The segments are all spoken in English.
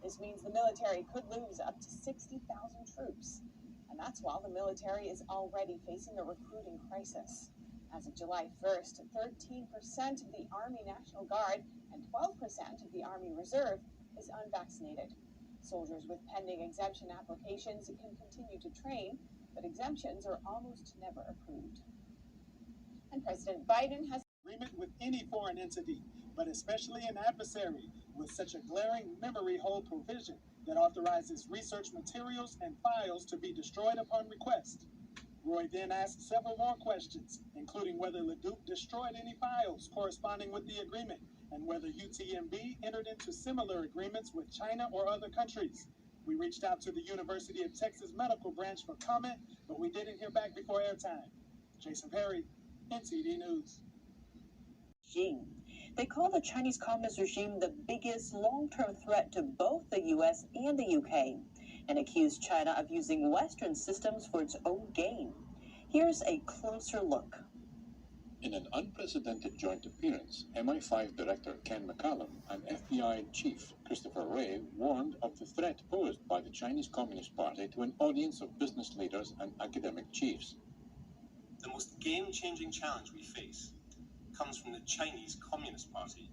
This means the military could lose up to 60,000 troops. And that's while the military is already facing a recruiting crisis. As of July 1st, 13% of the Army National Guard and 12% of the Army Reserve is unvaccinated. Soldiers with pending exemption applications can continue to train, but exemptions are almost never approved. And President Biden has agreement with any foreign entity, but especially an adversary, with such a glaring memory hole provision that authorizes research materials and files to be destroyed upon request. Roy then asked several more questions, including whether Leduc destroyed any files corresponding with the agreement, and whether UTMB entered into similar agreements with China or other countries. We reached out to the University of Texas Medical Branch for comment, but we didn't hear back before airtime. Jason Perry, NTD News. They call the Chinese Communist regime the biggest long-term threat to both the U.S. and the UK, and accused China of using Western systems for its own gain. Here's a closer look. In an unprecedented joint appearance, MI5 Director Ken McCallum and FBI Chief Christopher Wray warned of the threat posed by the Chinese Communist Party to an audience of business leaders and academic chiefs. The most game-changing challenge we face comes from the Chinese Communist Party.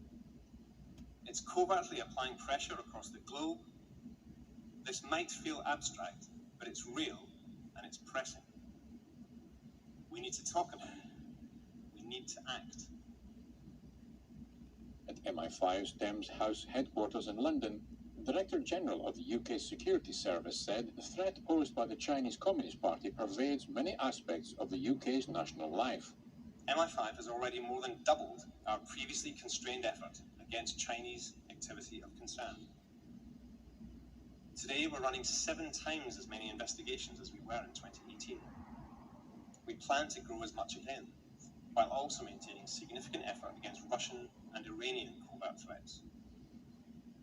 It's covertly applying pressure across the globe. This might feel abstract, but it's real and it's pressing. We need to talk about it. We need to act. At MI5's Thames House headquarters in London, the Director General of the UK Security Service said the threat posed by the Chinese Communist Party pervades many aspects of the UK's national life. MI5 has already more than doubled our previously constrained effort against Chinese activity of concern. Today, we're running 7 times as many investigations as we were in 2018. We plan to grow as much again, while also maintaining significant effort against Russian and Iranian covert threats.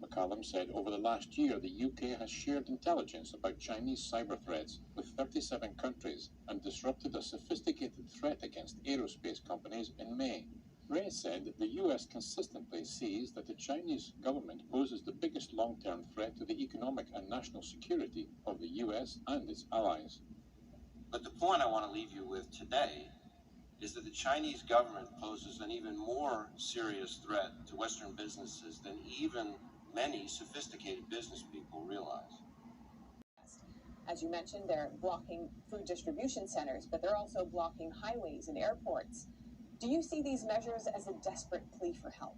McCallum said over the last year, the UK has shared intelligence about Chinese cyber threats with 37 countries and disrupted a sophisticated threat against aerospace companies in May. Wray said that the US consistently sees that the Chinese government poses the biggest long-term threat to the economic and national security of the US and its allies. But the point I want to leave you with today is that the Chinese government poses an even more serious threat to Western businesses than even many sophisticated business people realize. As you mentioned, they're blocking food distribution centers, but they're also blocking highways and airports. Do you see these measures as a desperate plea for help?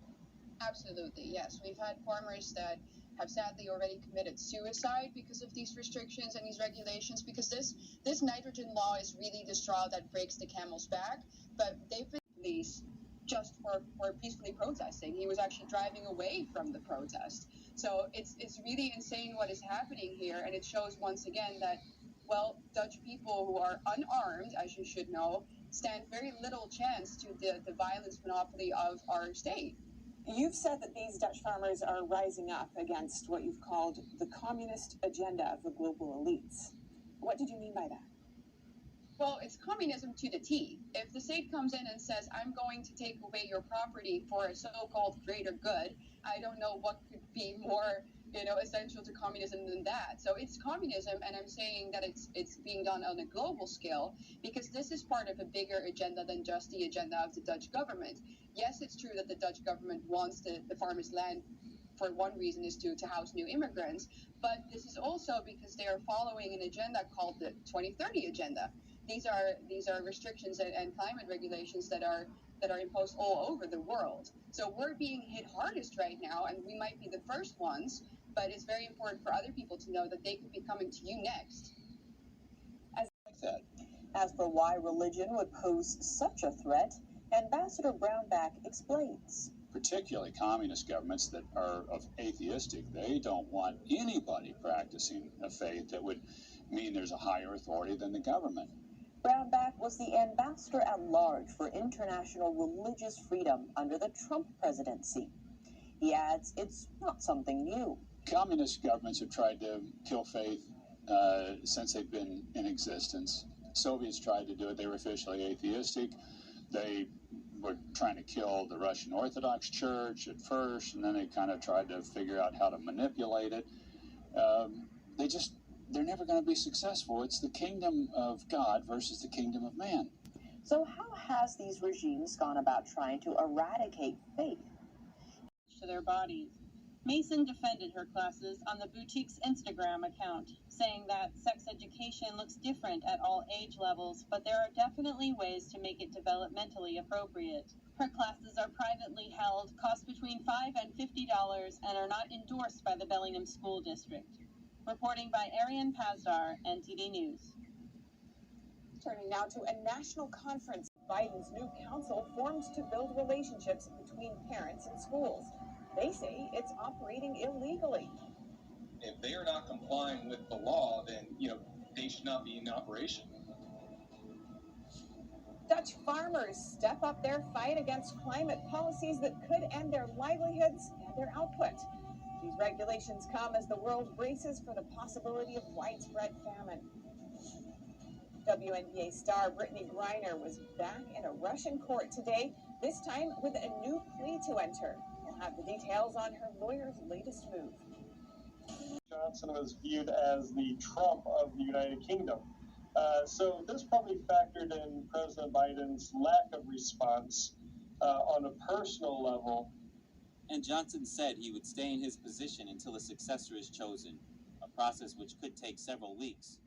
Absolutely, yes. We've had farmers that have sadly already committed suicide because of these restrictions and these regulations, because this nitrogen law is really the straw that breaks the camel's back. But they've been released just for peacefully protesting. He was actually driving away from the protest. So it's really insane what is happening here, and it shows once again that, well, Dutch people who are unarmed, as you should know, stand very little chance to the violence monopoly of our state. You've said that these Dutch farmers are rising up against what you've called the communist agenda of the global elites. What did you mean by that? Well, it's communism to the T. If the state comes in and says, I'm going to take away your property for a so-called greater good, I don't know what could be more, essential to communism than that. So it's communism, and I'm saying that it's being done on a global scale because this is part of a bigger agenda than just the agenda of the Dutch government. Yes, it's true that the Dutch government wants the farmers' land for one reason is to house new immigrants, but this is also because they are following an agenda called the 2030 agenda. These are restrictions and climate regulations that are imposed all over the world. So we're being hit hardest right now, and we might be the first ones, but it's very important for other people to know that they could be coming to you next. As for why religion would pose such a threat, Ambassador Brownback explains. Particularly communist governments that are atheistic, they don't want anybody practicing a faith that would mean there's a higher authority than the government. Brownback was the ambassador at large for international religious freedom under the Trump presidency. He adds it's not something new. Communist governments have tried to kill faith since they've been in existence. Soviets tried to do it. They were officially atheistic. They were trying to kill the Russian Orthodox Church at first, and then they kind of tried to figure out how to manipulate it. they're never going to be successful. It's the kingdom of God versus the kingdom of man. So how has these regimes gone about trying to eradicate faith? To their bodies. Mason defended her classes on the boutique's Instagram account, saying that sex education looks different at all age levels, but there are definitely ways to make it developmentally appropriate. Her classes are privately held, cost between $5 and $50, and are not endorsed by the Bellingham School District. Reporting by Arian Pazdar, NTD News. Turning now to a national conference. Biden's new council formed to build relationships between parents and schools. They say it's operating illegally. If they are not complying with the law, then, they should not be in operation. Dutch farmers step up their fight against climate policies that could end their livelihoods and their output. These regulations come as the world braces for the possibility of widespread famine. WNBA star Brittany Griner was back in a Russian court today, this time with a new plea to enter. We'll have the details on her lawyer's latest move. Johnson was viewed as the Trump of the United Kingdom. So this probably factored in President Biden's lack of response on a personal level. And Johnson said he would stay in his position until a successor is chosen, a process which could take several weeks.